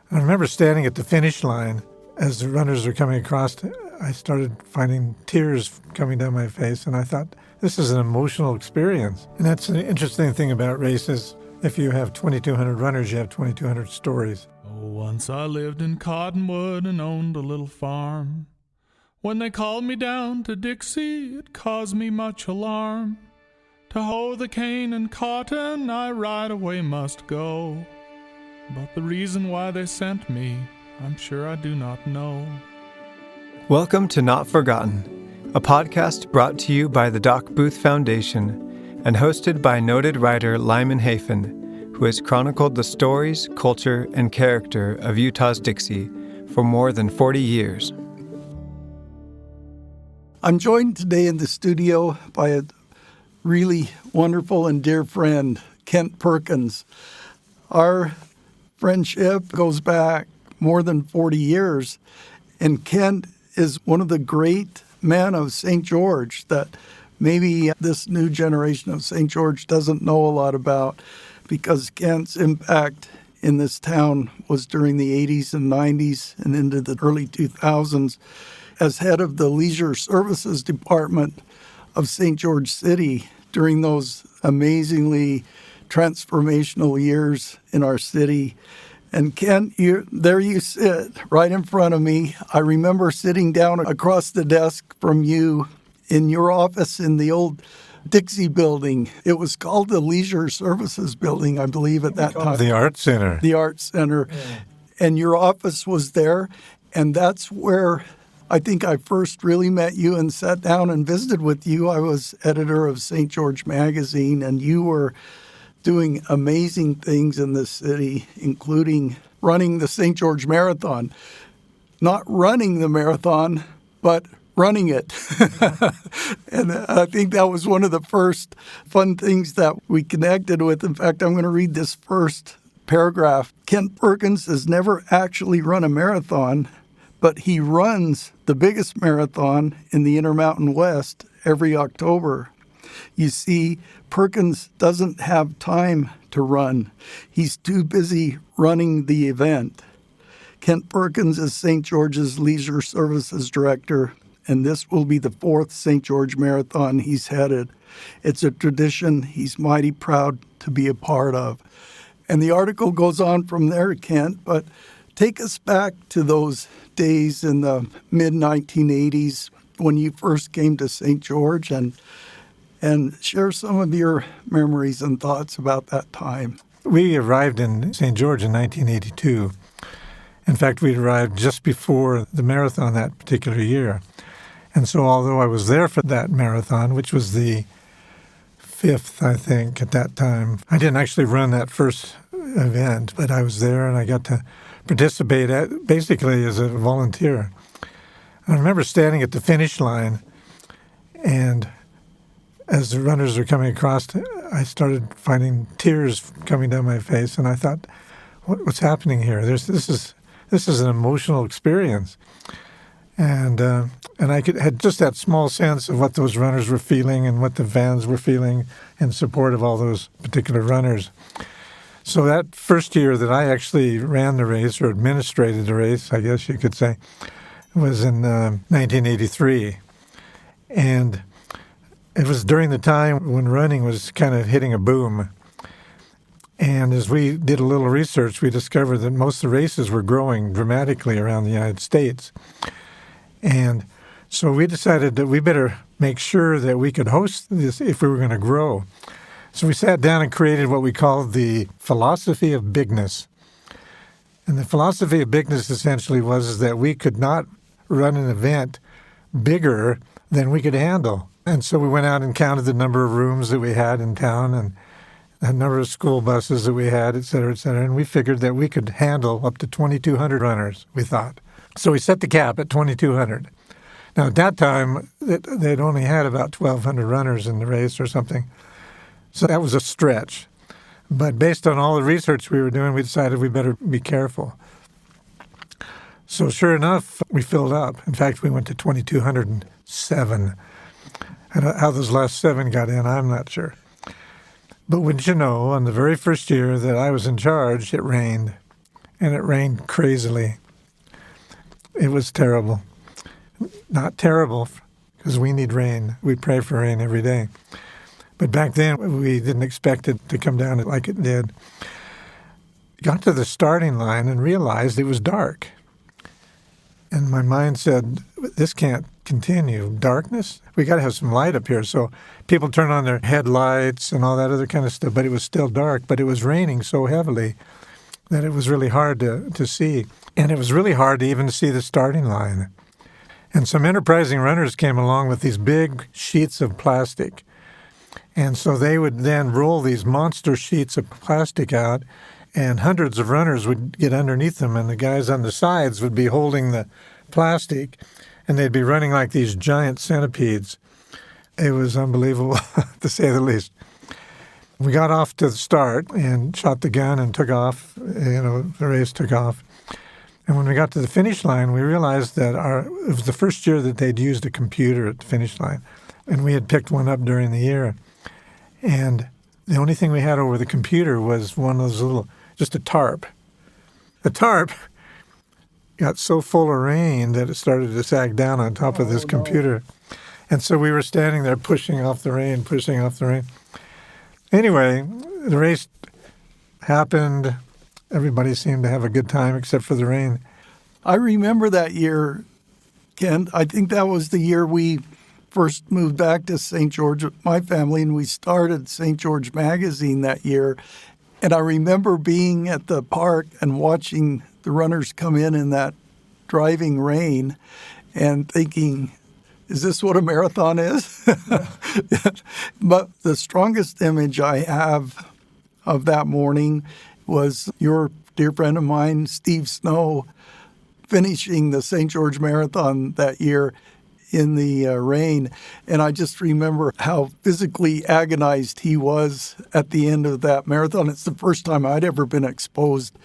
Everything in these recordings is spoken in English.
I remember standing at the finish line as the runners were coming across. I started finding tears coming down my face, and I thought, this is an emotional experience. And that's an interesting thing about races. If you have 2,200 runners, you have 2,200 stories. Oh, once I lived in Cottonwood and owned a little farm. When they called me down to Dixie, it caused me much alarm. To hoe the cane and cotton, I right away must go. But the reason why they sent me, I'm sure I do not know. Welcome to Not Forgotten, a podcast brought to you by the Doc Booth Foundation and hosted by noted writer Lyman, who has chronicled the stories, culture, and character of Utah's Dixie for more than 40 years. I'm joined today in the studio by a really wonderful and dear friend, Kent Perkins. Our friendship goes back more than 40 years, and Kent is one of the great men of St. George that maybe this new generation of St. George doesn't know a lot about, because Kent's impact in this town was during the 80s and 90s and into the early 2000s as head of the Leisure Services Department of St. George City during those amazingly transformational years in our city. And Kent, there you sit right in front of me. I remember sitting down across the desk from you in your office in the old Dixie building. It was called the Leisure Services Building, I believe, at that time. The Art Center. The Art Center. Yeah. And your office was there, and that's where I think I first really met you and sat down and visited with you. I was editor of St. George Magazine, and you were doing amazing things in the city, including running the St. George Marathon. Not running the marathon, but running it. And I think that was one of the first fun things that we connected with. In fact, I'm going to read this first paragraph. Kent Perkins has never actually run a marathon, but he runs the biggest marathon in the Intermountain West every October. You see, Perkins doesn't have time to run. He's too busy running the event. Kent Perkins is St. George's Leisure Services Director, and this will be the fourth St. George Marathon he's headed. It's a tradition he's mighty proud to be a part of. And the article goes on from there, Kent, but take us back to those days in the mid-1980s when you first came to St. George and share some of your memories and thoughts about that time. We arrived in St. George in 1982. In fact, we arrived just before the marathon that particular year. And so although I was there for that marathon, which was the fifth, I think, at that time, I didn't actually run that first event, but I was there and I got to participate basically as a volunteer. I remember standing at the finish line, and as the runners were coming across, I started finding tears coming down my face, and I thought, what's happening here? This is an emotional experience. And I had just that small sense of what those runners were feeling and what the fans were feeling in support of all those particular runners. So that first year that I actually ran the race, or administrated the race, I guess you could say, was in 1983. And it was during the time when running was kind of hitting a boom. And as we did a little research, we discovered that most of the races were growing dramatically around the United States. And so we decided that we better make sure that we could host this if we were going to grow. So we sat down and created what we called the philosophy of bigness. And the philosophy of bigness essentially was that we could not run an event bigger than we could handle. And so we went out and counted the number of rooms that we had in town and the number of school buses that we had, et cetera, and we figured that we could handle up to 2,200 runners, we thought. So we set the cap at 2,200. Now, at that time, they'd only had about 1,200 runners in the race or something. So that was a stretch. But based on all the research we were doing, we decided we better be careful. So sure enough, we filled up. In fact, we went to 2,207. And how those last 7 got in, I'm not sure. But wouldn't you know, on the very first year that I was in charge, it rained. and it rained crazily. It was terrible. Not terrible, because we need rain. We pray for rain every day. But back then, we didn't expect it to come down like it did. Got to the starting line and realized it was dark. And my mind said, this can't continue. Darkness? We got to have some light up here. So people turn on their headlights and all that other kind of stuff, but it was still dark. But it was raining so heavily that it was really hard to see. And it was really hard to even see the starting line. And some enterprising runners came along with these big sheets of plastic. And so they would then roll these monster sheets of plastic out, and hundreds of runners would get underneath them, and the guys on the sides would be holding the plastic, and they'd be running like these giant centipedes. It was unbelievable, to say the least. We got off to the start and shot the gun and took off. The race took off. And when we got to the finish line, we realized that it was the first year that they'd used a computer at the finish line, and we had picked one up during the year. And the only thing we had over the computer was one of those just a tarp. The tarp got so full of rain that it started to sag down on top of this computer. And so we were standing there pushing off the rain. Anyway, the race happened. Everybody seemed to have a good time except for the rain. I remember that year, Kent. I think that was the year we first moved back to St. George with my family, and we started St. George Magazine that year. And I remember being at the park and watching the runners come in that driving rain and thinking, is this what a marathon is? But the strongest image I have of that morning was your dear friend of mine, Steve Snow, finishing the St. George Marathon that year in the rain. And I just remember how physically agonized he was at the end of that marathon. It's the first time I'd ever been exposed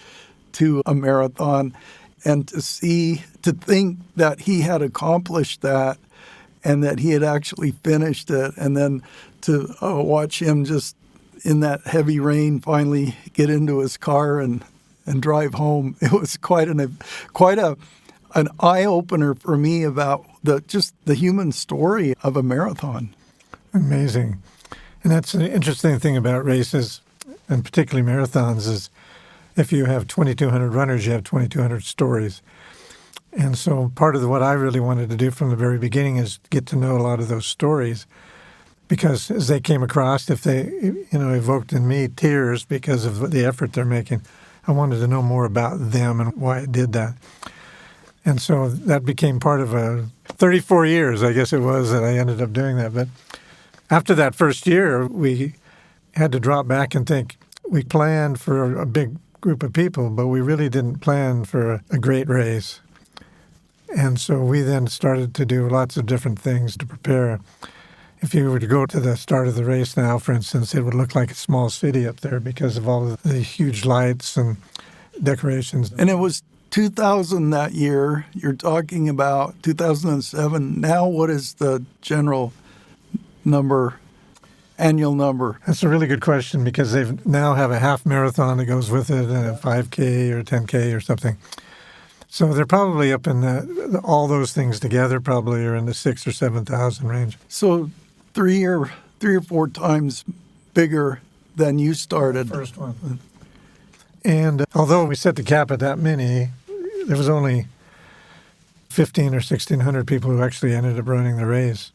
to a marathon. And to think that he had accomplished that and that he had actually finished it, and then to watch him just in that heavy rain finally get into his car and drive home. It was quite an eye-opener for me about the human story of a marathon. Amazing. And that's an interesting thing about races, and particularly marathons, is if you have 2,200 runners, you have 2,200 stories. And so part of what I really wanted to do from the very beginning is get to know a lot of those stories, because as they came across, if they evoked in me tears because of the effort they're making, I wanted to know more about them and why it did that. And so that became part of 34 years, I guess it was, that I ended up doing that. But after that first year, we had to drop back and think. We planned for a big group of people, but we really didn't plan for a great race. And so we then started to do lots of different things to prepare. If you were to go to the start of the race now, for instance, it would look like a small city up there because of all of the huge lights and decorations. And it was 2000 that year. You're talking about 2007. Now what is the general number, annual number? That's a really good question, because they now have a half marathon that goes with it, and a 5K or 10K or something. So they're probably up in all those things together probably are in the 6,000 or 7,000 range. So three or four times bigger than you started. The first one. And although we set the cap at that many, there was only 1,500 or 1,600 people who actually ended up running the race.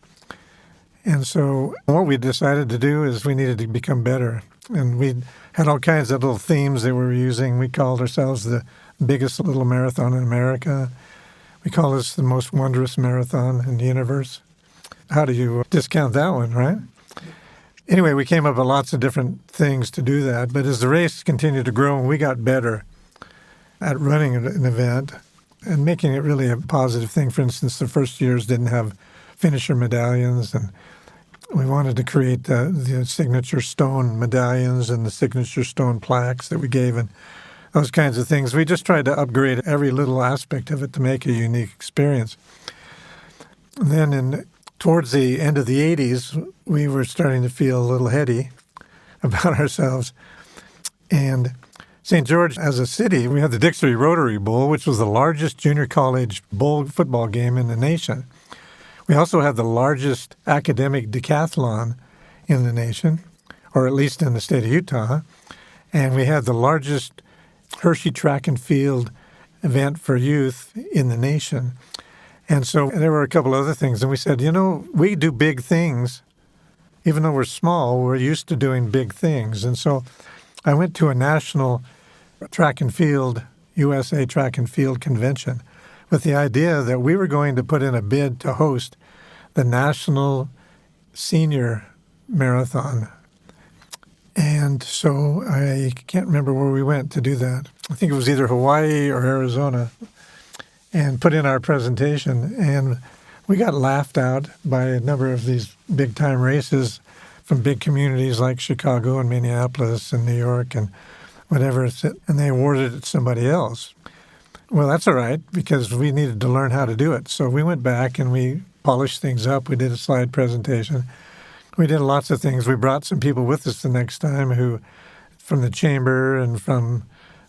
And so what we decided to do is we needed to become better. And we had all kinds of little themes that we were using. We called ourselves the biggest little marathon in America. We call this the most wondrous marathon in the universe. How do you discount that one, right? Anyway, we came up with lots of different things to do that. But as the race continued to grow, we got better at running an event and making it really a positive thing. For instance, the first years didn't have finisher medallions, and we wanted to create the signature stone medallions and the signature stone plaques that we gave and those kinds of things. We just tried to upgrade every little aspect of it to make a unique experience. And then towards the end of the 80s, we were starting to feel a little heady about ourselves. And St. George, as a city, we had the Dixie Rotary Bowl, which was the largest junior college bowl football game in the nation. We also had the largest academic decathlon in the nation, or at least in the state of Utah. And we had the largest Hershey track and field event for youth in the nation. And so there were a couple other things. And we said, we do big things. Even though we're small, we're used to doing big things. And so I went to a national track and field, USA Track and Field Convention, with the idea that we were going to put in a bid to host the National Senior Marathon. And so I can't remember where we went to do that. I think it was either Hawaii or Arizona, and put in our presentation. And we got laughed out by a number of these big-time races from big communities like Chicago and Minneapolis and New York and whatever, and they awarded it to somebody else. Well, that's all right, because we needed to learn how to do it. So we went back and we polished things up. We did a slide presentation. We did lots of things. We brought some people with us the next time from the chamber and from,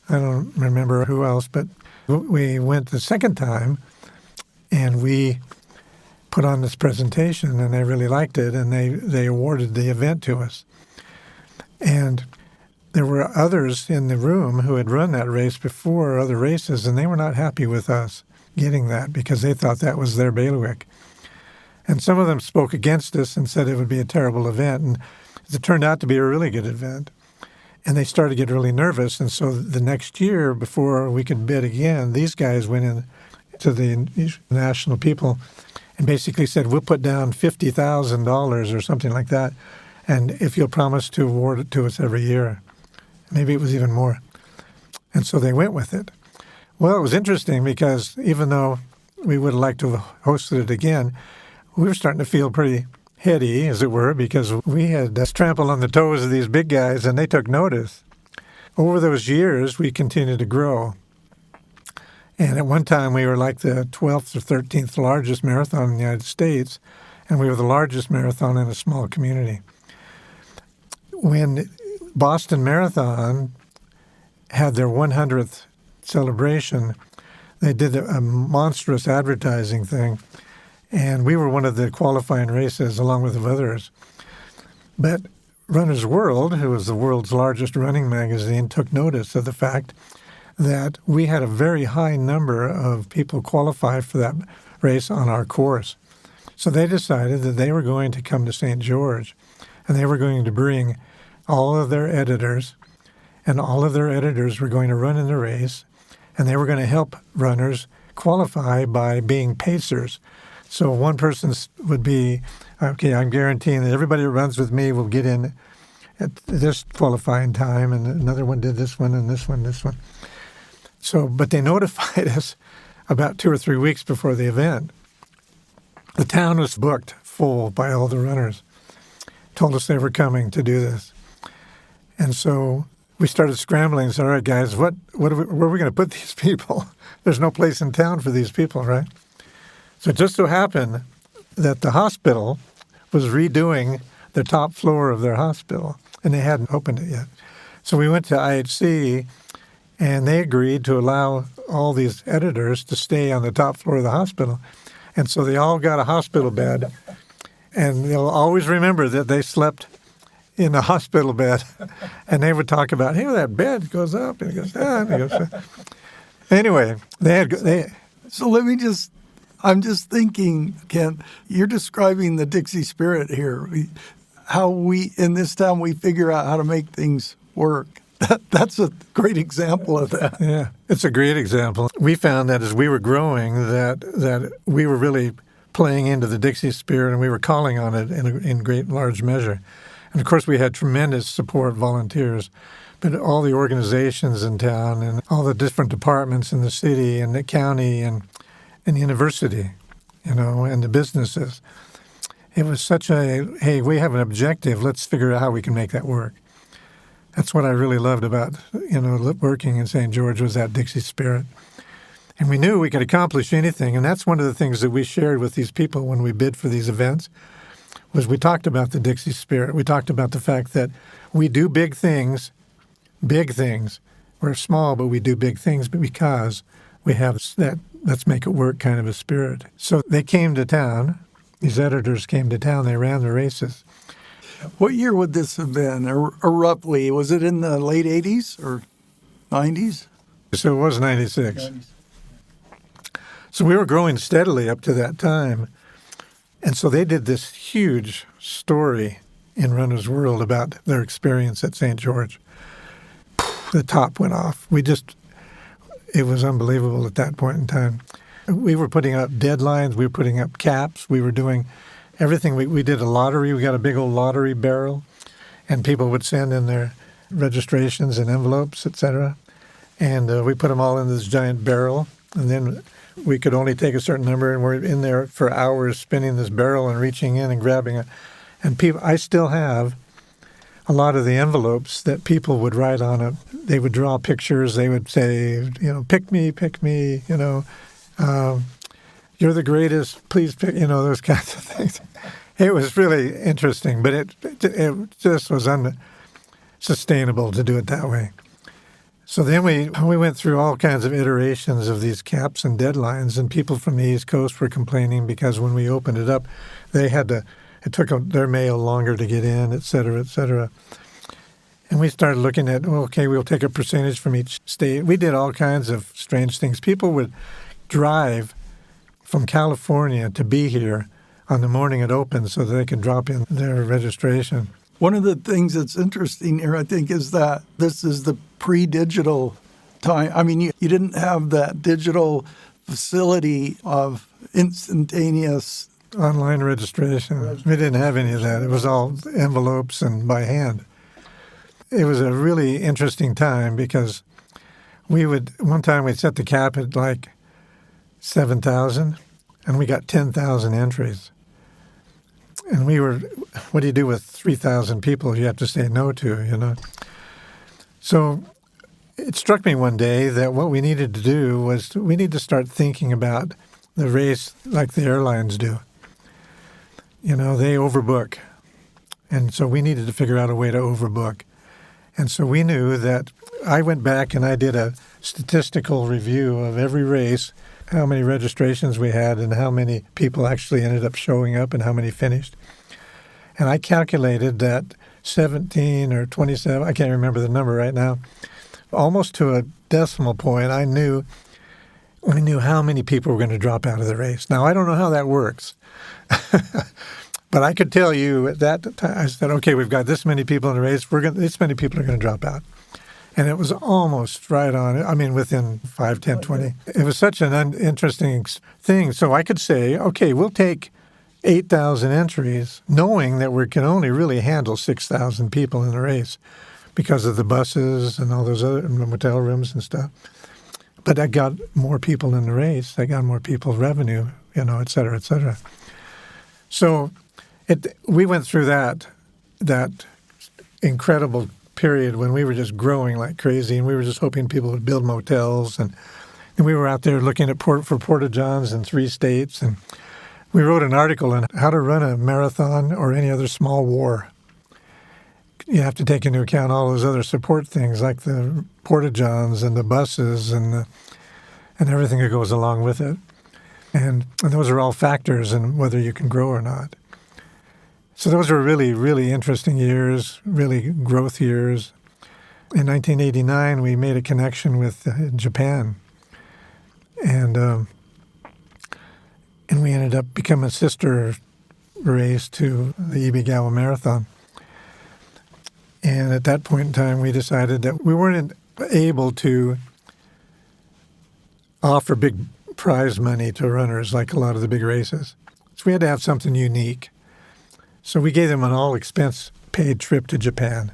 I don't remember who else, but we went the second time and we put on this presentation, and they really liked it, and they awarded the event to us. And there were others in the room who had run that race before, other races, and they were not happy with us getting that because they thought that was their bailiwick. And some of them spoke against us and said it would be a terrible event, and it turned out to be a really good event. And they started to get really nervous, and so the next year, before we could bid again, these guys went in to the national people and basically said, we'll put down $50,000 or something like that, and if you'll promise to award it to us every year. Maybe it was even more. And so they went with it. Well, it was interesting because even though we would have liked to have hosted it again, we were starting to feel pretty heady, as it were, because we had trampled on the toes of these big guys, and they took notice. Over those years, we continued to grow. And at one time, we were like the 12th or 13th largest marathon in the United States, and we were the largest marathon in a small community. When Boston Marathon had their 100th celebration, they did a monstrous advertising thing, and we were one of the qualifying races along with others. But Runner's World, who was the world's largest running magazine, took notice of the fact that we had a very high number of people qualify for that race on our course. So they decided that they were going to come to St. George, and they were going to bring all of their editors, and all of their editors were going to run in the race, and they were going to help runners qualify by being pacers. So one person would be, okay, I'm guaranteeing that everybody who runs with me will get in at this qualifying time, and another one did this one, and this one, this one. So, but they notified us about 2 or 3 weeks before the event. The town was booked full by all the runners, told us they were coming to do this. And so we started scrambling and said, all right, guys, where are we going to put these people? There's no place in town for these people, right? So it just so happened that the hospital was redoing the top floor of their hospital, and they hadn't opened it yet. So we went to IHC, and they agreed to allow all these editors to stay on the top floor of the hospital. And so they all got a hospital bed, and they'll always remember that they slept in a hospital bed. And they would talk about, hey, that bed goes up and it goes down. And it goes down. Anyway, So let me I'm just thinking, Kent, you're describing the Dixie Spirit here. How we, in this town, we figure out how to make things work. That's a great example of that. Yeah, it's a great example. We found that as we were growing, that we were really playing into the Dixie Spirit, and we were calling on it in great large measure. And of course, we had tremendous support volunteers, but all the organizations in town and all the different departments in the city and the county and the university, and the businesses. It was such hey, we have an objective. Let's figure out how we can make that work. That's what I really loved about, working in St. George, was that Dixie Spirit. And we knew we could accomplish anything, and that's one of the things that we shared with these people when we bid for these events, was we talked about the Dixie Spirit. We talked about the fact that we do big things, we're small, but we do big things because we have that let's make it work kind of a spirit. So they came to town. These editors came to town. They ran the races. What year would this have been, or roughly? Was it in the late 80s or 90s? So it was 96. So we were growing steadily up to that time. And so they did this huge story in Runner's World about their experience at St. George. The top went off. It was unbelievable at that point in time. We were putting up deadlines. We were putting up caps. We were doing everything. We did a lottery. We got a big old lottery barrel, and people would send in their registrations and envelopes, etc. And we put them all in this giant barrel, and then we could only take a certain number, and we're in there for hours spinning this barrel and reaching in and grabbing it. And I still have a lot of the envelopes that people would write on it. They would draw pictures. They would say, pick me, you're the greatest, please pick, those kinds of things. It was really interesting, but it just was unsustainable to do it that way. So then we went through all kinds of iterations of these caps and deadlines, and people from the East Coast were complaining because when we opened it up, it took their mail longer to get in, et cetera, et cetera. And we started looking at, we'll take a percentage from each state. We did all kinds of strange things. People would drive from California to be here on the morning it opened so that they could drop in their registration. One of the things that's interesting here, I think, is that this is the pre-digital time. I mean, you didn't have that digital facility of instantaneous online registration. We didn't have any of that. It was all envelopes and by hand. It was a really interesting time because one time we'd set the cap at like 7,000, and we got 10,000 entries. And what do you do with 3,000 people you have to say no to, So it struck me one day that what we needed to do was we need to start thinking about the race like the airlines do. They overbook. And so we needed to figure out a way to overbook. And so we knew that I went back and I did a statistical review of every race, how many registrations we had and how many people actually ended up showing up and how many finished. And I calculated that 17 or 27, I can't remember the number right now, almost to a decimal point, I knew how many people were going to drop out of the race. Now, I don't know how that works. But I could tell you at that time, I said, okay, we've got this many people in the race. This many people are going to drop out. And it was almost right on. I mean, within 5, 10, 20. It was such an interesting thing. So I could say, okay, we'll take 8,000 entries, knowing that we can only really handle 6,000 people in the race because of the buses and all those other motel rooms and stuff. But I got more people in the race. I got more people revenue, et cetera, et cetera. So we went through that incredible period when we were just growing like crazy, and we were just hoping people would build motels, and we were out there looking at for porta-johns in 3 states, and we wrote an article on how to run a marathon or any other small war. You have to take into account all those other support things like the porta-johns and the buses and everything that goes along with it. And those are all factors in whether you can grow or not. So those were really, really interesting years, really growth years. In 1989, we made a connection with Japan. And we ended up becoming a sister race to the Ibigawa Marathon. And at that point in time, we decided that we weren't able to offer big prize money to runners like a lot of the big races. So we had to have something unique. So we gave them an all-expense-paid trip to Japan,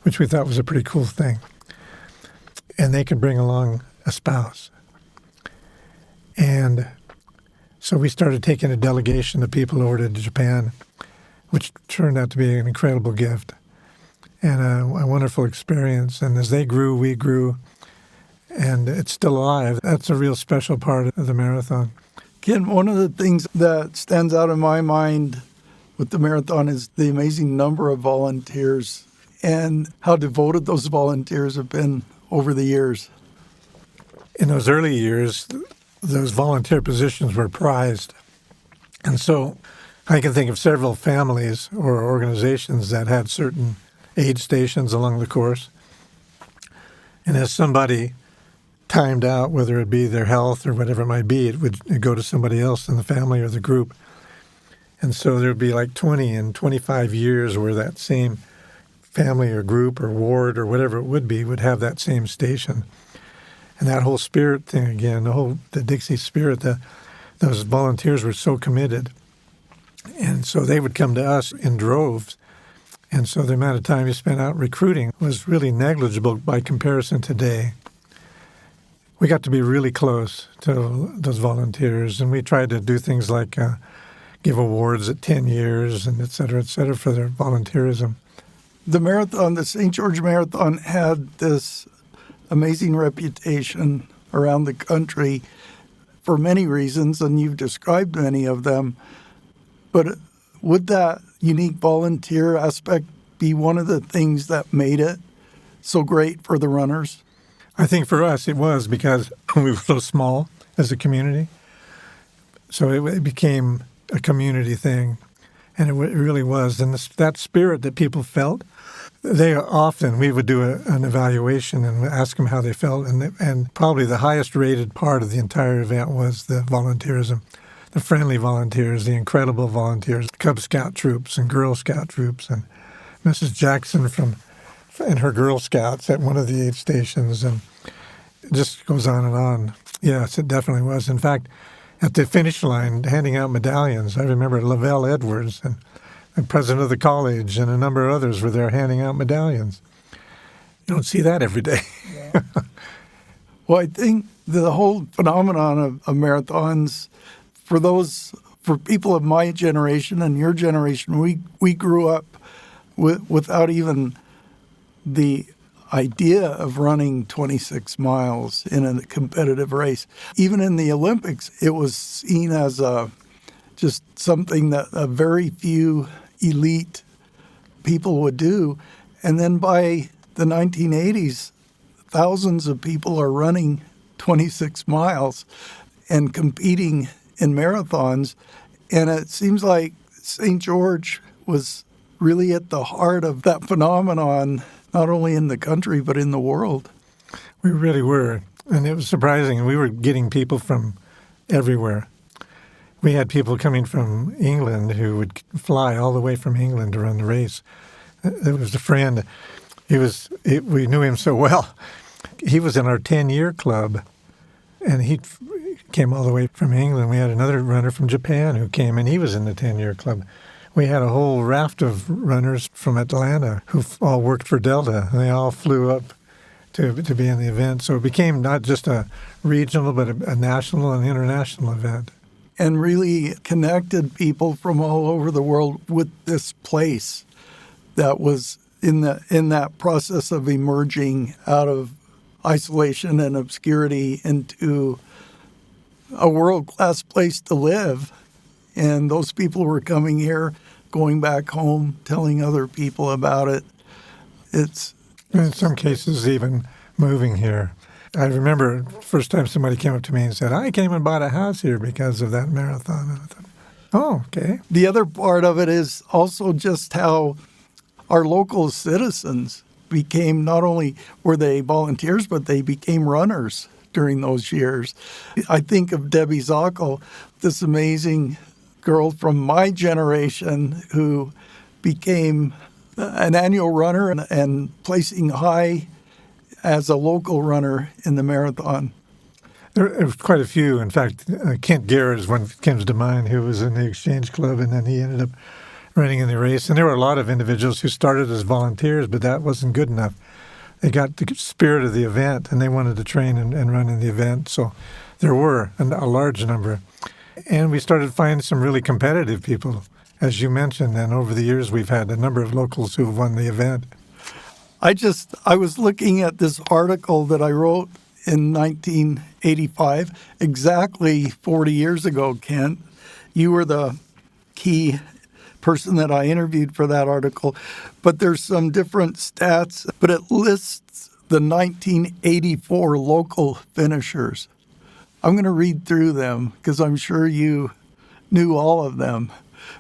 which we thought was a pretty cool thing. And they could bring along a spouse. And so we started taking a delegation of people over to Japan, which turned out to be an incredible gift and a wonderful experience. And as they grew, we grew. And it's still alive. That's a real special part of the marathon. Ken, one of the things that stands out in my mind with the marathon is the amazing number of volunteers and how devoted those volunteers have been over the years? In those early years, those volunteer positions were prized. And so I can think of several families or organizations that had certain aid stations along the course. And as somebody timed out, whether it be their health or whatever it might be, it would go to somebody else in the family or the group. And so there would be like 20 and 25 years where that same family or group or ward or whatever it would have that same station. And that whole spirit thing again, the Dixie Spirit, those volunteers were so committed. And so they would come to us in droves. And so the amount of time you spent out recruiting was really negligible by comparison today. We got to be really close to those volunteers, and we tried to do things like give awards at 10 years and et cetera, for their volunteerism. The marathon, the St. George Marathon, had this amazing reputation around the country for many reasons, and you've described many of them. But would that unique volunteer aspect be one of the things that made it so great for the runners? I think for us it was because we were so small as a community. So it became a community thing, and it really was. And that spirit that people felt, we would do an evaluation and ask them how they felt, and probably the highest rated part of the entire event was the volunteerism, the friendly volunteers, the incredible volunteers, Cub Scout troops and Girl Scout troops, and Mrs. Jackson and her Girl Scouts at one of the aid stations, and it just goes on and on. Yes, it definitely was. In fact, at the finish line, handing out medallions, I remember Lavelle Edwards and the president of the college and a number of others were there handing out medallions. You don't see that every day. Yeah. Well, I think the whole phenomenon of marathons, for people of my generation and your generation, we grew up without even the idea of running 26 miles in a competitive race. Even in the Olympics, it was seen as just something that a very few elite people would do. And then by the 1980s, thousands of people are running 26 miles and competing in marathons. And it seems like St. George was really at the heart of that phenomenon, not only in the country, but in the world. We really were. And it was surprising. We were getting people from everywhere. We had people coming from England who would fly all the way from England to run the race. There was a friend. We knew him so well. He was in our 10-year club, and he came all the way from England. We had another runner from Japan who came, and he was in the 10-year club. We had a whole raft of runners from Atlanta who all worked for Delta, and they all flew up to be in the event. So it became not just a regional, but a national and international event. And really connected people from all over the world with this place that was in that process of emerging out of isolation and obscurity into a world-class place to live. And those people were coming here, going back home, telling other people about it. It's in some cases even moving here. I remember the first time somebody came up to me and said, I came and bought a house here because of that marathon. And I thought, oh, okay. The other part of it is also just how our local citizens became, not only were they volunteers, but they became runners during those years. I think of Debbie Zockel, this amazing girl from my generation who became an annual runner and placing high as a local runner in the marathon. There were quite a few. In fact, Kent Garrett is one that comes to mind, who was in the Exchange Club, and then he ended up running in the race. And there were a lot of individuals who started as volunteers, but that wasn't good enough. They got the spirit of the event, and they wanted to train and run in the event. So there were a large number. And we started finding some really competitive people, as you mentioned. And over the years, we've had a number of locals who have won the event. I was looking at this article that I wrote in 1985, exactly 40 years ago, Kent. You were the key person that I interviewed for that article. But there's some different stats, but it lists the 1984 local finishers. I'm going to read through them because I'm sure you knew all of them,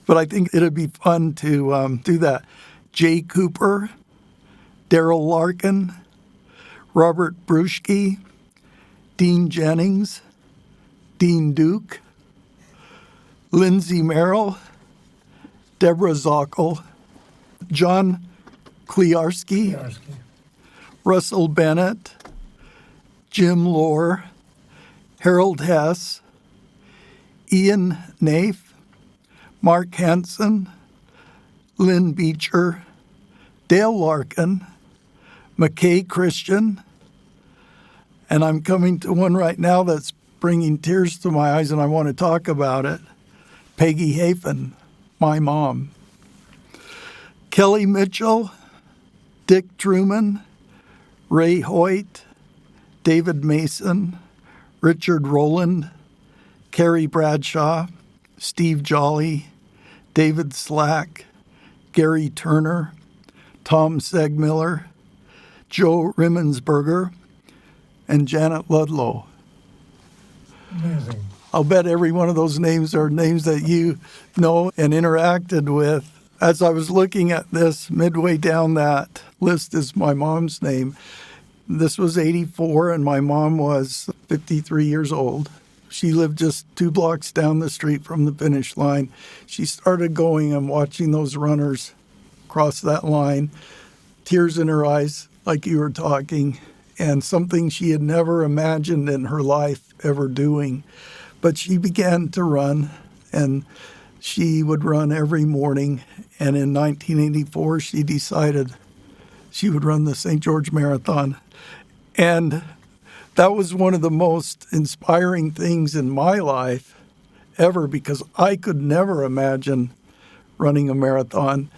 but I think it'd be fun to do that. Jay Cooper, Darrell Larkin, Robert Bruschke, Dean Jennings, Dean Duke, Lindsay Merrill, Deborah Zockel, John Kliarski, Russell Bennett, Jim Lohr, Harold Hess, Ian Naif, Mark Hansen, Lynn Beecher, Dale Larkin, McKay Christian, and I'm coming to one right now that's bringing tears to my eyes, and I want to talk about it. Peggy Hafen, my mom. Kelly Mitchell, Dick Truman, Ray Hoyt, David Mason, Richard Rowland, Carrie Bradshaw, Steve Jolly, David Slack, Gary Turner, Tom Segmiller, Joe Rimmensberger, and Janet Ludlow. Amazing. I'll bet every one of those names are names that you know and interacted with. As I was looking at this, midway down that list is my mom's name. This was 84, and my mom was 53 years old. She lived just 2 blocks down the street from the finish line. She started going and watching those runners cross that line, tears in her eyes, like you were talking, and something she had never imagined in her life ever doing. But she began to run, and she would run every morning. And in 1984, she decided she would run the St. George Marathon. And that was one of the most inspiring things in my life ever, because I could never imagine running a marathon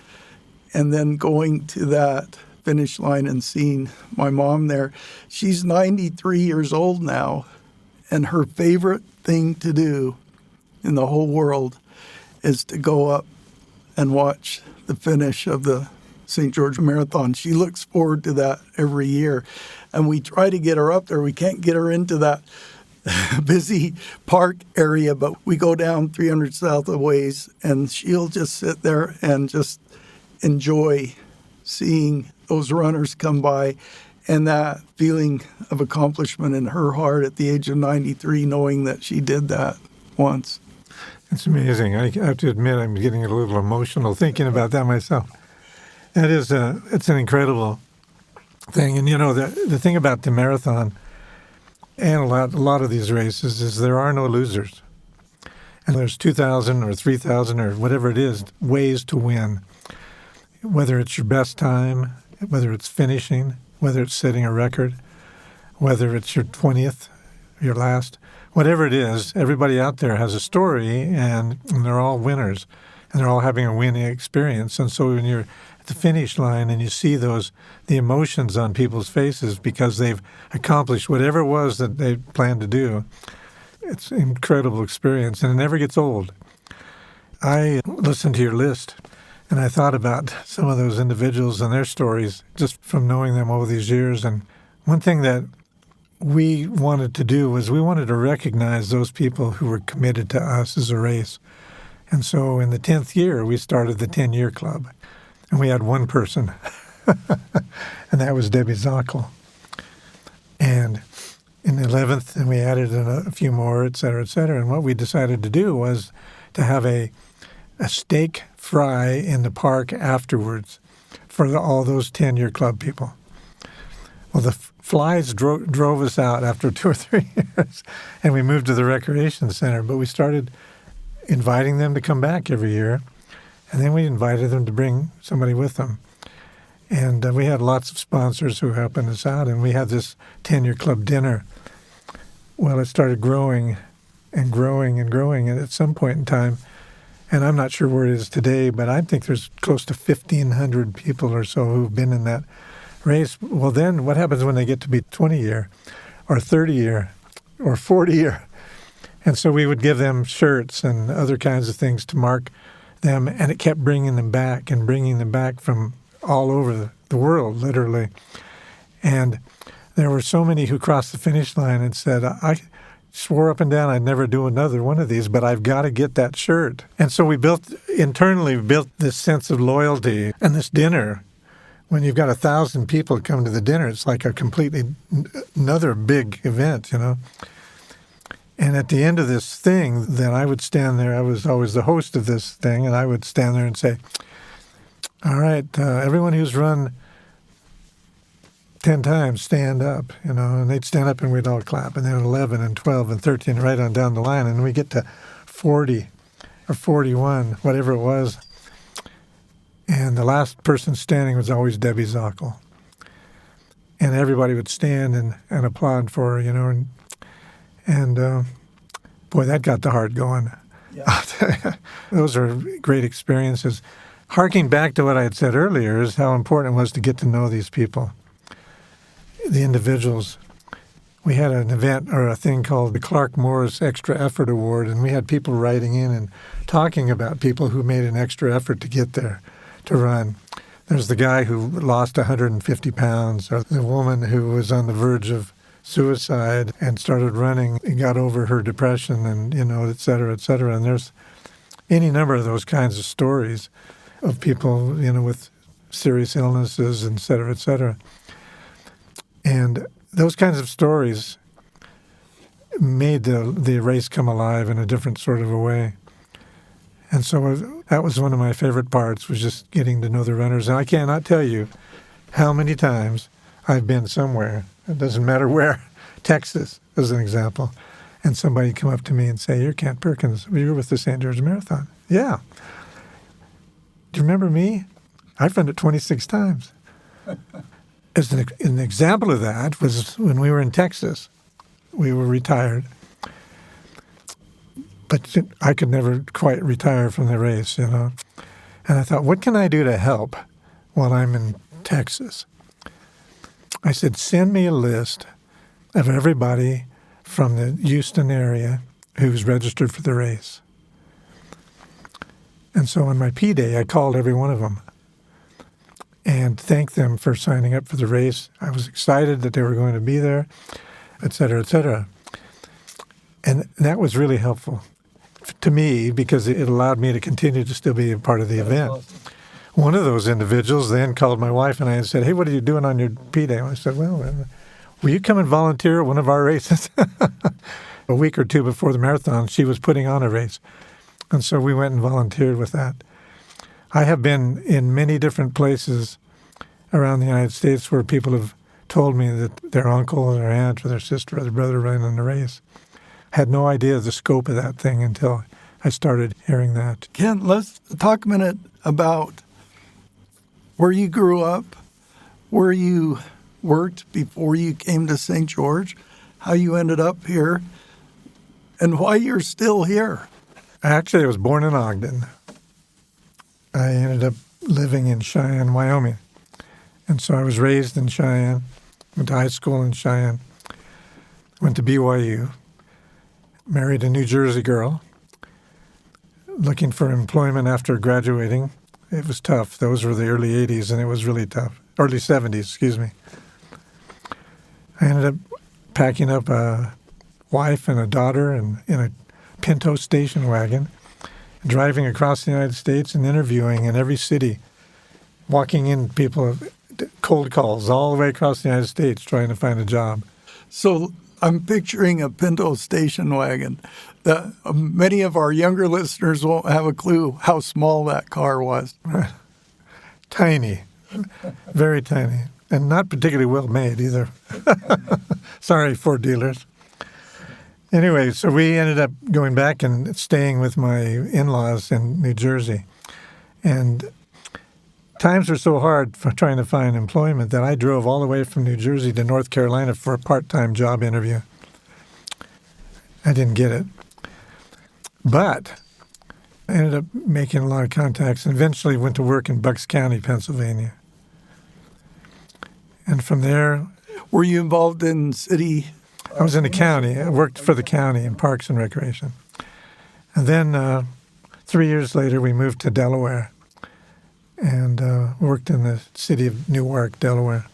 and then going to that finish line and seeing my mom there. She's 93 years old now, and her favorite thing to do in the whole world is to go up and watch the finish of the St. George Marathon. She looks forward to that every year, and we try to get her up there. We can't get her into that busy park area, but we go down 300 south a ways, and she'll just sit there and just enjoy seeing those runners come by, and that feeling of accomplishment in her heart at the age of 93, knowing that she did that once. It's amazing. I have to admit I'm getting a little emotional thinking about that myself. That is, it's an incredible thing. And, you know, the thing about the marathon and a lot of these races is there are no losers. And there's 2,000 or 3,000 or whatever it is, ways to win. Whether it's your best time, whether it's finishing, whether it's setting a record, whether it's your 20th, your last, whatever it is, everybody out there has a story, and they're all winners, and they're all having a winning experience. And so when you're at the finish line and you see the emotions on people's faces because they've accomplished whatever it was that they planned to do, it's an incredible experience, and it never gets old. I listened to your list, and I thought about some of those individuals and their stories just from knowing them over these years. And one thing that we wanted to do was we wanted to recognize those people who were committed to us as a race. And so in the 10th year, we started the 10-year club. And we had one person, and that was Debbie Zockel. And in the 11th, and we added in a few more, et cetera, et cetera. And what we decided to do was to have a steak fry in the park afterwards for all those 10-year club people. Well, the flies drove us out after 2 or 3 years, and we moved to the recreation center. But we started inviting them to come back every year, and then we invited them to bring somebody with them. And we had lots of sponsors who helping us out, and we had this 10-year club dinner. Well, it started growing and growing and growing, and at some point in time, and I'm not sure where it is today, but I think there's close to 1,500 people or so who've been in that race. Well, then what happens when they get to be 20-year or 30-year or 40-year? And so we would give them shirts and other kinds of things to mark them, and it kept bringing them back and bringing them back from all over the world, literally. And there were so many who crossed the finish line and said, I swore up and down I'd never do another one of these, but I've got to get that shirt. And so we internally built this sense of loyalty. And this dinner, when you've got 1,000 people come to the dinner, it's like a completely another big event, you know. And at the end of this thing, then I would stand there. I was always the host of this thing, and I would stand there and say, all right, everyone who's run 10 times, stand up, you know, and they'd stand up and we'd all clap. And then 11 and 12 and 13, right on down the line. And we get to 40 or 41, whatever it was. And the last person standing was always Debbie Zockel. And everybody would stand and applaud for her, you know. And boy, that got the heart going. Yeah. Those are great experiences. Harking back to what I had said earlier is how important it was to get to know these people. The individuals. We had an event or a thing called the Clark Morris Extra Effort Award, and we had people writing in and talking about people who made an extra effort to get there, to run. There's the guy who lost 150 pounds, or the woman who was on the verge of suicide and started running and got over her depression and, you know, et cetera, et cetera. And there's any number of those kinds of stories of people, you know, with serious illnesses, et cetera, et cetera. And those kinds of stories made the race come alive in a different sort of a way. And so that was one of my favorite parts, was just getting to know the runners. And I cannot tell you how many times I've been somewhere, it doesn't matter where, Texas as an example, and somebody come up to me and say, you're Kent Perkins, you were with the St. George Marathon. Yeah. Do you remember me? I've run it 26 times. As an example of that was when we were in Texas. We were retired, but I could never quite retire from the race, you know. And I thought, what can I do to help while I'm in Texas? I said, send me a list of everybody from the Houston area who's registered for the race. And so on my P-Day, I called every one of them and thanked them for signing up for the race. I was excited that they were going to be there, et cetera, et cetera. And that was really helpful to me because it allowed me to continue to still be a part of the event. Awesome. One of those individuals then called my wife and I and said, hey, what are you doing on your P-Day? And I said, well, will you come and volunteer at one of our races? A week or two before the marathon, she was putting on a race. And so we went and volunteered with that. I have been in many different places around the United States where people have told me that their uncle or their aunt or their sister or their brother ran in the race. Had no idea the scope of that thing until I started hearing that. Kent, let's talk a minute about where you grew up, where you worked before you came to St. George, how you ended up here, and why you're still here. Actually, I was born in Ogden. I ended up living in Cheyenne, Wyoming. And so I was raised in Cheyenne, went to high school in Cheyenne, went to BYU, married a New Jersey girl, looking for employment after graduating. It was tough. Those were the early 80s, and it was really tough. Early 70s, excuse me. I ended up packing up a wife and a daughter in a Pinto station wagon, driving across the United States and interviewing in every city, walking in people, cold calls all the way across the United States trying to find a job. So I'm picturing a Pinto station wagon. Many of our younger listeners won't have a clue how small that car was. Tiny, very tiny, and not particularly well made either. Sorry, Ford dealers. Anyway, so we ended up going back and staying with my in-laws in New Jersey. And times were so hard for trying to find employment that I drove all the way from New Jersey to North Carolina for a part-time job interview. I didn't get it. But I ended up making a lot of contacts and eventually went to work in Bucks County, Pennsylvania. And from there... Were you involved in city... I was in the county. I worked for the county in Parks and Recreation. And then 3 years later, we moved to Delaware and worked in the city of Newark, Delaware.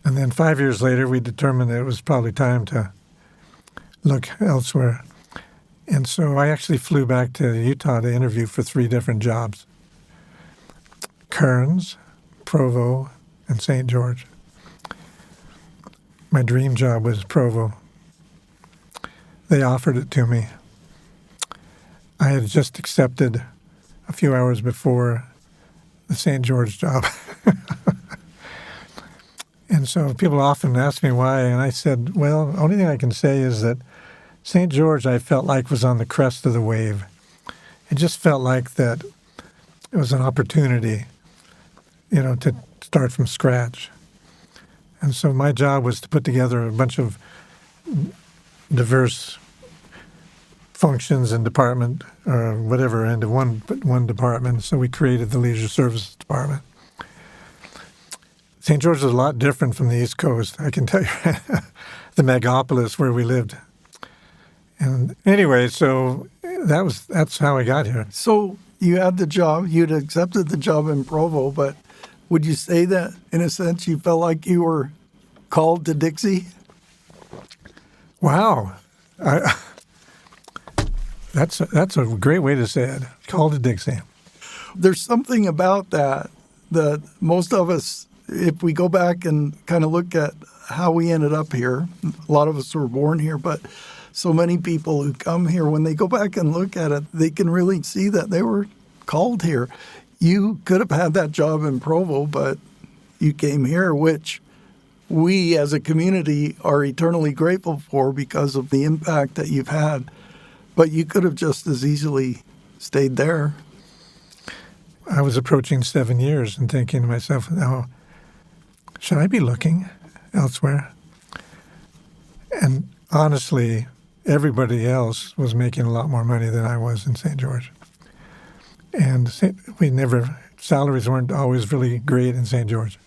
And then 5 years later, we determined that it was probably time to look elsewhere. And so I actually flew back to Utah to interview for 3 different jobs: Kearns, Provo, and St. George. My dream job was Provo. They offered it to me. I had just accepted a few hours before the St. George job. And so people often ask me why, and I said, well, the only thing I can say is that St. George, I felt like, was on the crest of the wave. It just felt like that it was an opportunity, to start from scratch. And so my job was to put together a bunch of diverse functions and department or whatever into one department. So we created the Leisure Services Department. St. George is a lot different from the East Coast, I can tell you. The megapolis where we lived. And anyway, so that's how I got here. So you had the job, you'd accepted the job in Provo, but would you say that, in a sense, you felt like you were called to Dixie? Wow. That's a great way to say it. Called to Dixie. There's something about that most of us, if we go back and kind of look at how we ended up here, a lot of us were born here, but so many people who come here, when they go back and look at it, they can really see that they were called here. You could have had that job in Provo, but you came here, which we as a community are eternally grateful for because of the impact that you've had. But you could have just as easily stayed there. I was approaching 7 years and thinking to myself, oh, should I be looking elsewhere? And honestly, everybody else was making a lot more money than I was in St. George. And salaries weren't always really great in St. George.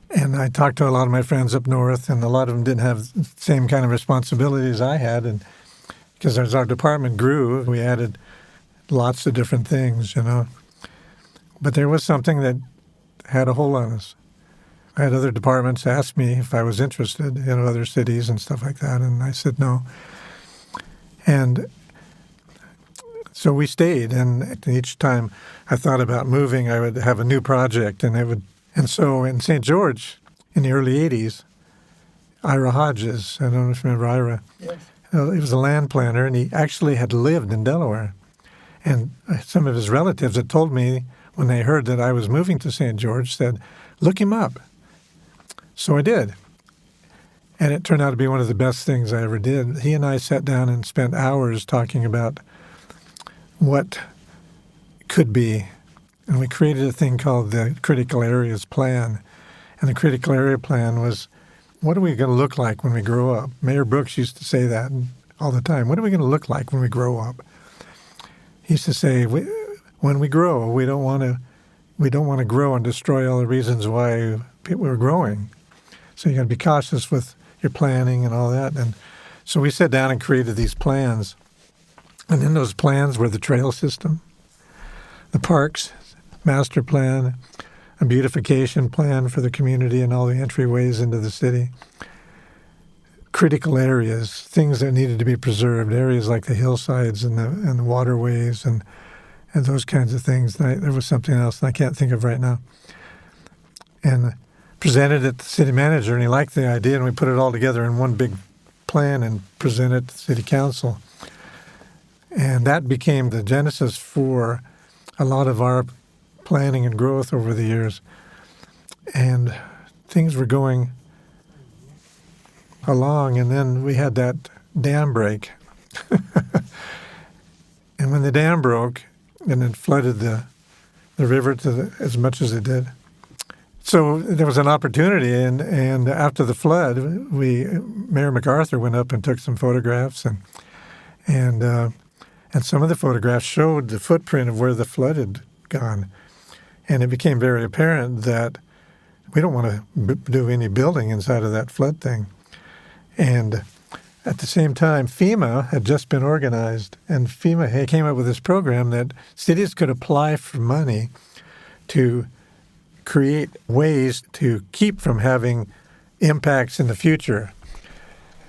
And I talked to a lot of my friends up north, and a lot of them didn't have the same kind of responsibilities I had. And because as our department grew, we added lots of different things, But there was something that had a hold on us. I had other departments ask me if I was interested in other cities and stuff like that, and I said no. And so we stayed, and each time I thought about moving, I would have a new project, and so in St. George, in the early 80s, Ira Hodges, I don't know if you remember Ira. Yes. He was a land planner, and he actually had lived in Delaware. And some of his relatives had told me when they heard that I was moving to St. George, said, look him up. So I did. And it turned out to be one of the best things I ever did. He and I sat down and spent hours talking about what could be. And we created a thing called the Critical Areas Plan. And the Critical Area Plan was, what are we going to look like when we grow up? Mayor Brooks used to say that all the time. What are we going to look like when we grow up? He used to say, when we grow, we don't want to grow and destroy all the reasons why people are growing. So you got to be cautious with your planning and all that. And so we sat down and created these plans. And in those plans were the trail system, the parks master plan, a beautification plan for the community and all the entryways into the city, critical areas, things that needed to be preserved, areas like the hillsides and the waterways and those kinds of things. There was something else I can't think of right now. And presented it to the city manager, and he liked the idea, and we put it all together in one big plan and presented it to the city council. And that became the genesis for a lot of our planning and growth over the years. And things were going along, and then we had that dam break. And when the dam broke, and it flooded the river as much as it did. So there was an opportunity, and after the flood, Mayor MacArthur went up and took some photographs, and some of the photographs showed the footprint of where the flood had gone. And it became very apparent that we don't want to do any building inside of that flood thing. And at the same time, FEMA had just been organized, and FEMA came up with this program that cities could apply for money to create ways to keep from having impacts in the future.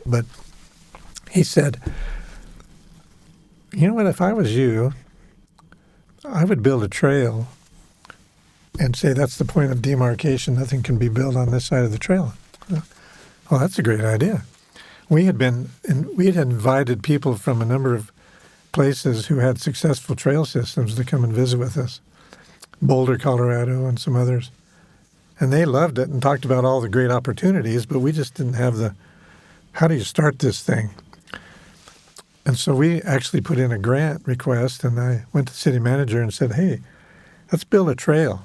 But he said, you know what, if I was you, I would build a trail and say that's the point of demarcation. Nothing can be built on this side of the trail. Well, that's a great idea. We had invited people from a number of places who had successful trail systems to come and visit with us, Boulder, Colorado, and some others. And they loved it and talked about all the great opportunities, but we just didn't have how do you start this thing? And so we actually put in a grant request, and I went to the city manager and said, hey, let's build a trail.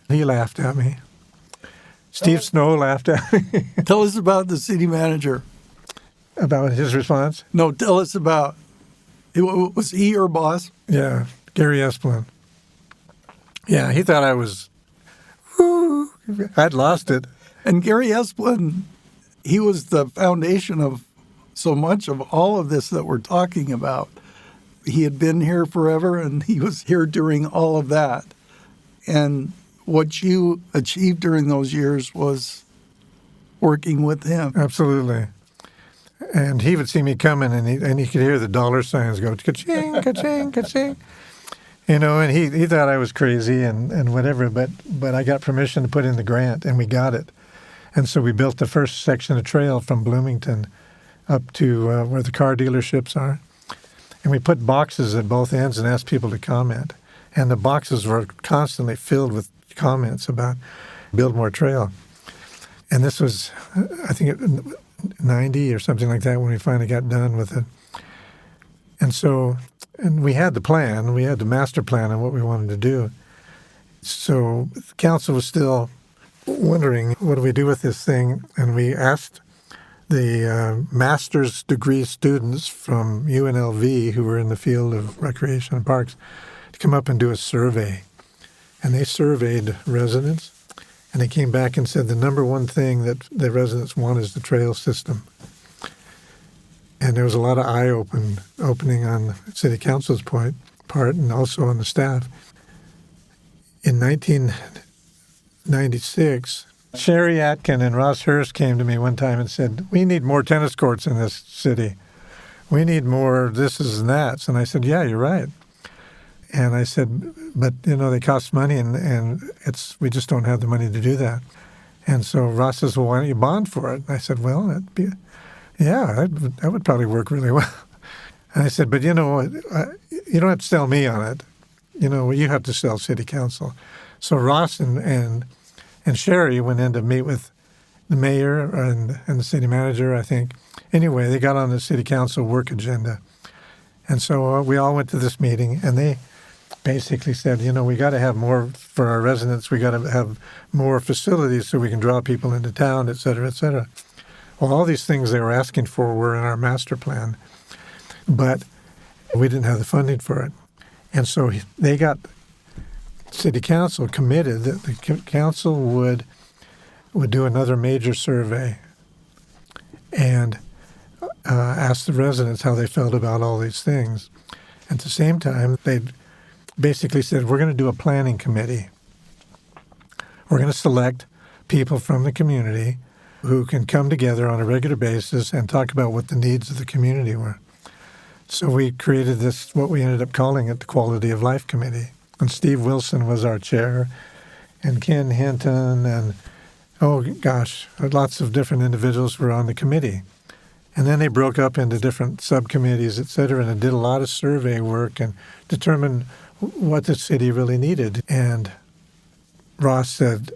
He laughed at me. Steve Snow laughed at me. Tell us about the city manager. About his response? No, tell us about, was he your boss? Yeah, Gary Esplin. Yeah, he thought I'd lost it. And Gary Esplin, he was the foundation of so much of all of this that we're talking about. He had been here forever, and he was here during all of that. And what you achieved during those years was working with him. Absolutely. And he would see me coming, and he could hear the dollar signs go, ka-ching, ka-ching, ka-ching. You know, and he thought I was crazy and whatever, but I got permission to put in the grant, and we got it. And so we built the first section of trail from Bloomington up to where the car dealerships are. And we put boxes at both ends and asked people to comment. And the boxes were constantly filled with comments about build more trail. And this was, I think, 90 or something like that when we finally got done with it. And we had the plan, we had the master plan on what we wanted to do. So the council was still wondering, what do we do with this thing? And we asked the master's degree students from UNLV who were in the field of recreation and parks to come up and do a survey. And they surveyed residents, and they came back and said the number one thing that the residents want is the trail system. And there was a lot of eye-opening on city council's part and also on the staff. In 1996, Sherry Atkin and Ross Hurst came to me one time and said, we need more tennis courts in this city. We need more thises and that's. And I said, yeah, you're right. And I said, but, they cost money, and we just don't have the money to do that. And so Ross says, well, why don't you bond for it? And I said, well, that would probably work really well. And I said, but you don't have to sell me on it. You have to sell city council. So Ross and Sherry went in to meet with the mayor and the city manager, I think. Anyway, they got on the city council work agenda. And so we all went to this meeting, and they basically said, we got to have more for our residents. We got to have more facilities so we can draw people into town, et cetera, et cetera. Well, all these things they were asking for were in our master plan, but we didn't have the funding for it. And so they got city council committed that the council would do another major survey and ask the residents how they felt about all these things. At the same time, they basically said, we're going to do a planning committee. We're going to select people from the community who can come together on a regular basis and talk about what the needs of the community were. So we created this, what we ended up calling it, the Quality of Life Committee. And Steve Wilson was our chair, and Ken Hinton, and lots of different individuals were on the committee. And then they broke up into different subcommittees, et cetera, and it did a lot of survey work and determined what the city really needed. And Ross said,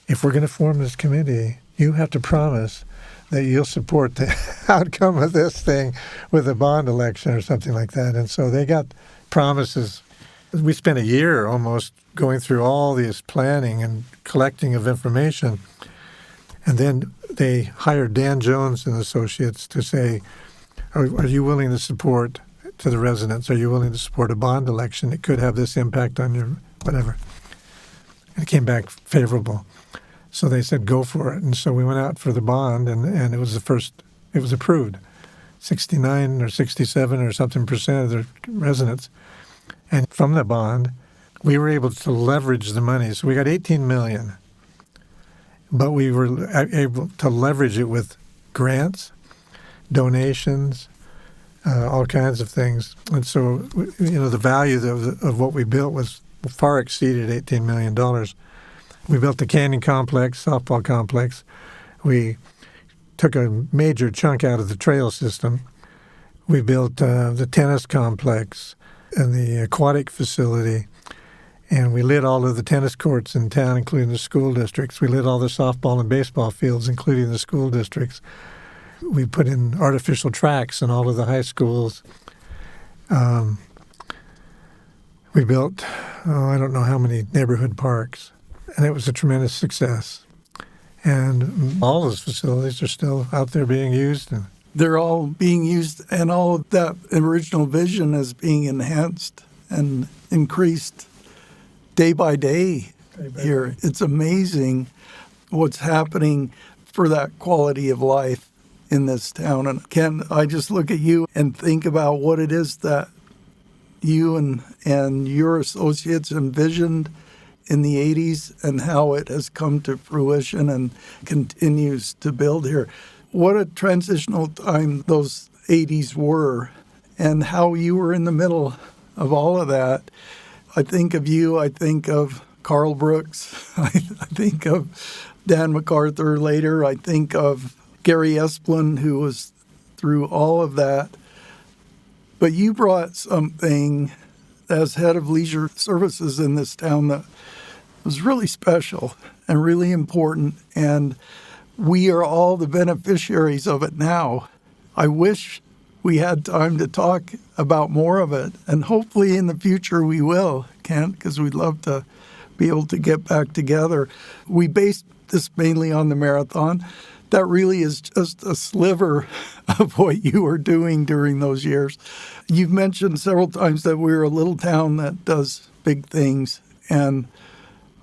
if we're going to form this committee, you have to promise that you'll support the outcome of this thing with a bond election or something like that. And so they got promises. We spent a year almost going through all this planning and collecting of information. And then they hired Dan Jones and Associates to say, are you willing to support, to the residents, are you willing to support a bond election? It could have this impact on your whatever. And it came back favorable. So they said, go for it. And so we went out for the bond, and it was it was approved. 69 or 67 or something % of the residents. And from the bond, we were able to leverage the money. So we got $18 million, but we were able to leverage it with grants, donations, all kinds of things. And so, the value of what we built was far exceeded $18 million. We built the canyon complex, softball complex. We took a major chunk out of the trail system. We built the tennis complex and the aquatic facility. And we lit all of the tennis courts in town, including the school districts. We lit all the softball and baseball fields, including the school districts. We put in artificial tracks in all of the high schools. We built, I don't know how many neighborhood parks. And it was a tremendous success. And all those facilities are still out there being used. They're all being used, and all of that original vision is being enhanced and increased day by day here. It's amazing what's happening for that quality of life in this town. And Ken, I just look at you and think about what it is that you and your associates envisioned in the 80s and how it has come to fruition and continues to build here. What a transitional time those 80s were, and how you were in the middle of all of that. I think of you, I think of Carl Brooks, I think of Dan MacArthur later, I think of Gary Esplin, who was through all of that. But you brought something as head of leisure services in this town that was really special and really important, and we are all the beneficiaries of it now. I wish we had time to talk about more of it, and hopefully in the future we will, Kent, because we'd love to be able to get back together. We based this mainly on the marathon. That really is just a sliver of what you were doing during those years. You've mentioned several times that we're a little town that does big things, and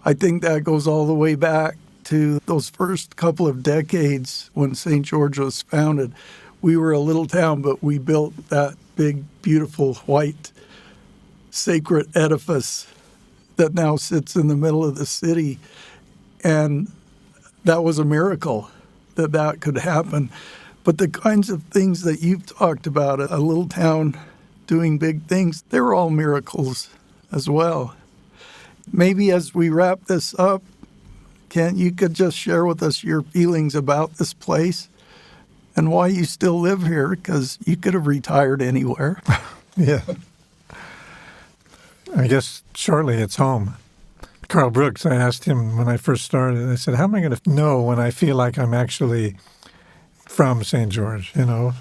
I think that goes all the way back to those first couple of decades when St. George was founded. We were a little town, but we built that big, beautiful, white, sacred edifice that now sits in the middle of the city. And that was a miracle that could happen. But the kinds of things that you've talked about, a little town doing big things, they were all miracles as well. Maybe as we wrap this up, Kent, you could just share with us your feelings about this place and why you still live here, because you could have retired anywhere. Yeah. I guess shortly it's home. Carl Brooks, I asked him when I first started, I said, how am I going to know when I feel like I'm actually from St. George, And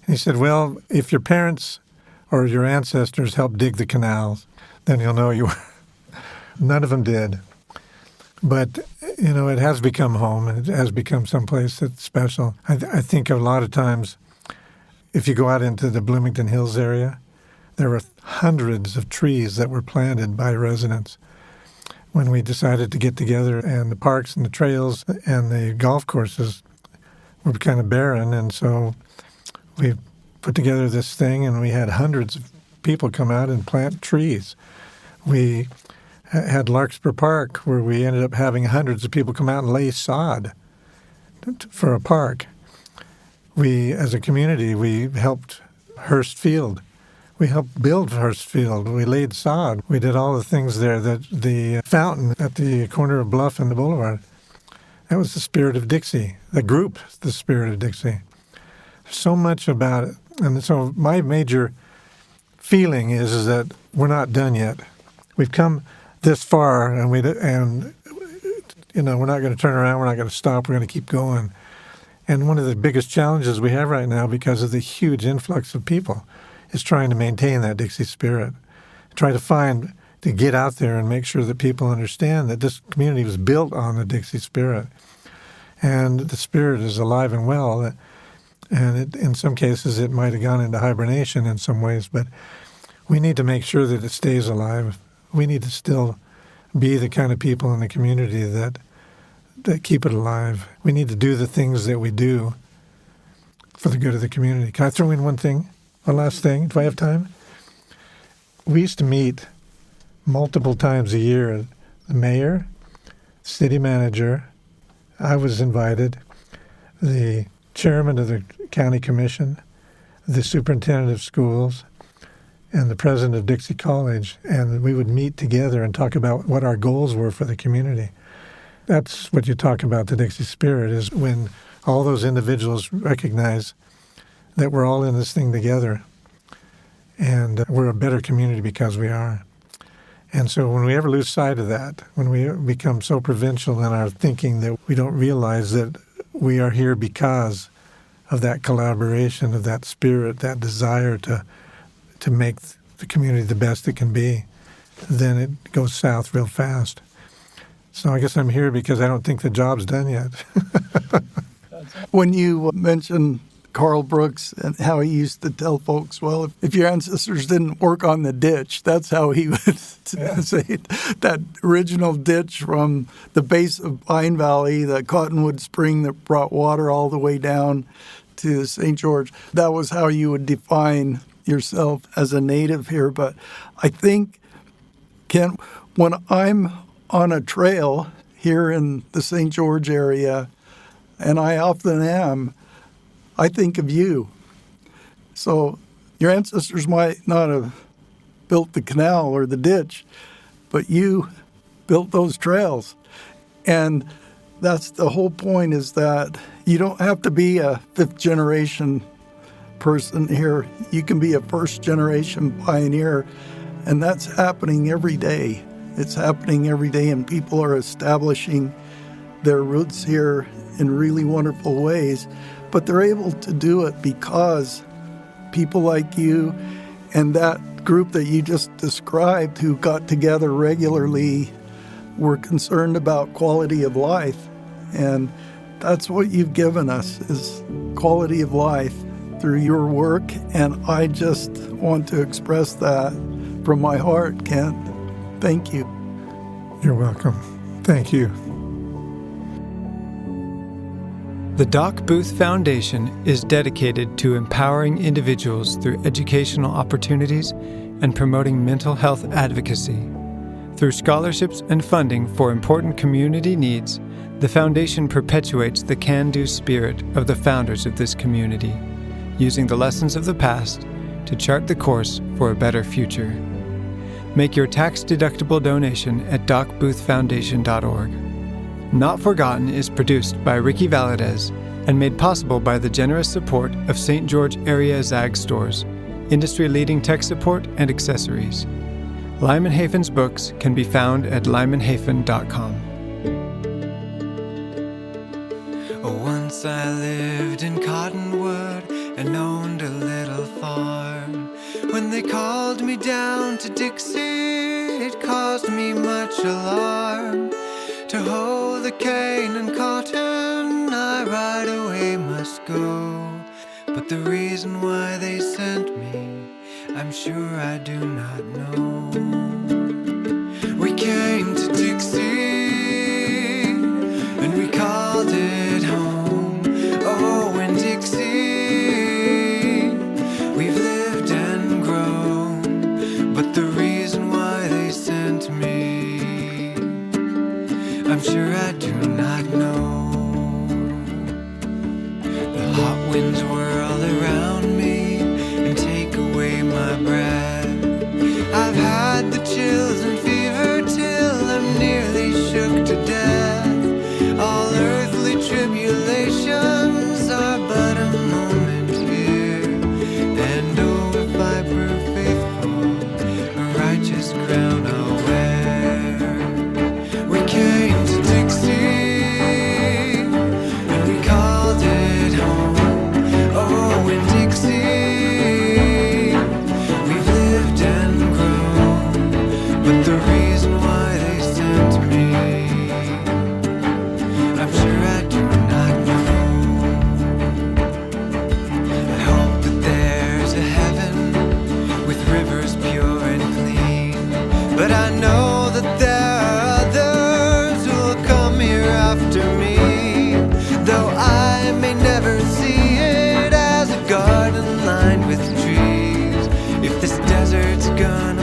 he said, well, if your parents or your ancestors helped dig the canals, then you'll know you were. None of them did. But, it has become home, and it has become someplace that's special. I think a lot of times, if you go out into the Bloomington Hills area, there were hundreds of trees that were planted by residents. When we decided to get together, and the parks and the trails and the golf courses were kind of barren, and so we put together this thing, and we had hundreds of people come out and plant trees. We had Larkspur Park, where we ended up having hundreds of people come out and lay sod for a park. We, as a community, we helped Hurst Field. We helped build Hurst Field. We laid sod. We did all the things there. The fountain at the corner of Bluff and the Boulevard, that was the Spirit of Dixie. The group, the Spirit of Dixie. So much about it. And so my major feeling is that we're not done yet. We've come this far, and we're not going to turn around. We're not going to stop. We're going to keep going. And one of the biggest challenges we have right now, because of the huge influx of people, is trying to maintain that Dixie spirit, try to get out there and make sure that people understand that this community was built on the Dixie spirit. And the spirit is alive and well. And in some cases, it might have gone into hibernation in some ways, but we need to make sure that it stays alive. We need to still be the kind of people in the community that keep it alive. We need to do the things that we do for the good of the community. Can I throw in one last thing? Do I have time? We used to meet multiple times a year. The mayor, city manager, I was invited, the chairman of the county commission, the superintendent of schools, and the president of Dixie College, and we would meet together and talk about what our goals were for the community. That's what you talk about, the Dixie Spirit, is when all those individuals recognize that we're all in this thing together, and we're a better community because we are. And so when we ever lose sight of that, when we become so provincial in our thinking that we don't realize that we are here because of that collaboration, of that spirit, that desire to make the community the best it can be, then it goes south real fast. So I guess I'm here because I don't think the job's done yet. When you mentioned Carl Brooks and how he used to tell folks, well, if your ancestors didn't work on the ditch, that's how he would say it. That original ditch from the base of Pine Valley, the Cottonwood Spring that brought water all the way down to St. George, that was how you would define yourself as a native here. But I think, Kent, when I'm on a trail here in the St. George area, and I often am, I think of you. So your ancestors might not have built the canal or the ditch, but you built those trails. And that's the whole point, is that you don't have to be a fifth generation person here. You can be a first generation pioneer, and that's happening every day. It's happening every day, and people are establishing their roots here in really wonderful ways. But they're able to do it because people like you and that group that you just described, who got together regularly, were concerned about quality of life. And that's what you've given us, is quality of life through your work. And I just want to express that from my heart, Kent. Thank you. You're welcome. Thank you. The Doc Booth Foundation is dedicated to empowering individuals through educational opportunities and promoting mental health advocacy. Through scholarships and funding for important community needs, the foundation perpetuates the can-do spirit of the founders of this community, using the lessons of the past to chart the course for a better future. Make your tax-deductible donation at docboothfoundation.org. Not Forgotten is produced by Ricky Valadez and made possible by the generous support of St. George Area Zag Stores, industry-leading tech support and accessories. Lyman Hafen's books can be found at lymanhafen.com. Once I lived in Cottonwood and owned a little farm. When they called me down to Dixie, it caused me much alarm. To hoe the cane and cotton, I right away must go. But the reason why they sent me, I'm sure I do not know. We came to Dixie, and we called it home. Oh, in Dixie, we've lived and grown. But the reason why they sent me, I'm sure I do not know. The hot winds whirl around me and take away my breath. I've had the chills and fever till I'm nearly shook to death. All earthly tribulations are but a moment here. And oh, if I prove faithful, a righteous crown I'll wear. We came to Dixie, and we called it home. Oh, in Dixie, we've lived and grown. But the reason why they sent me, I'm sure I do not know. I hope that there's a heaven with rivers pure and clean. But I know that there are others who'll come here after me. Though I may never see it as a garden lined with trees, if this desert's gone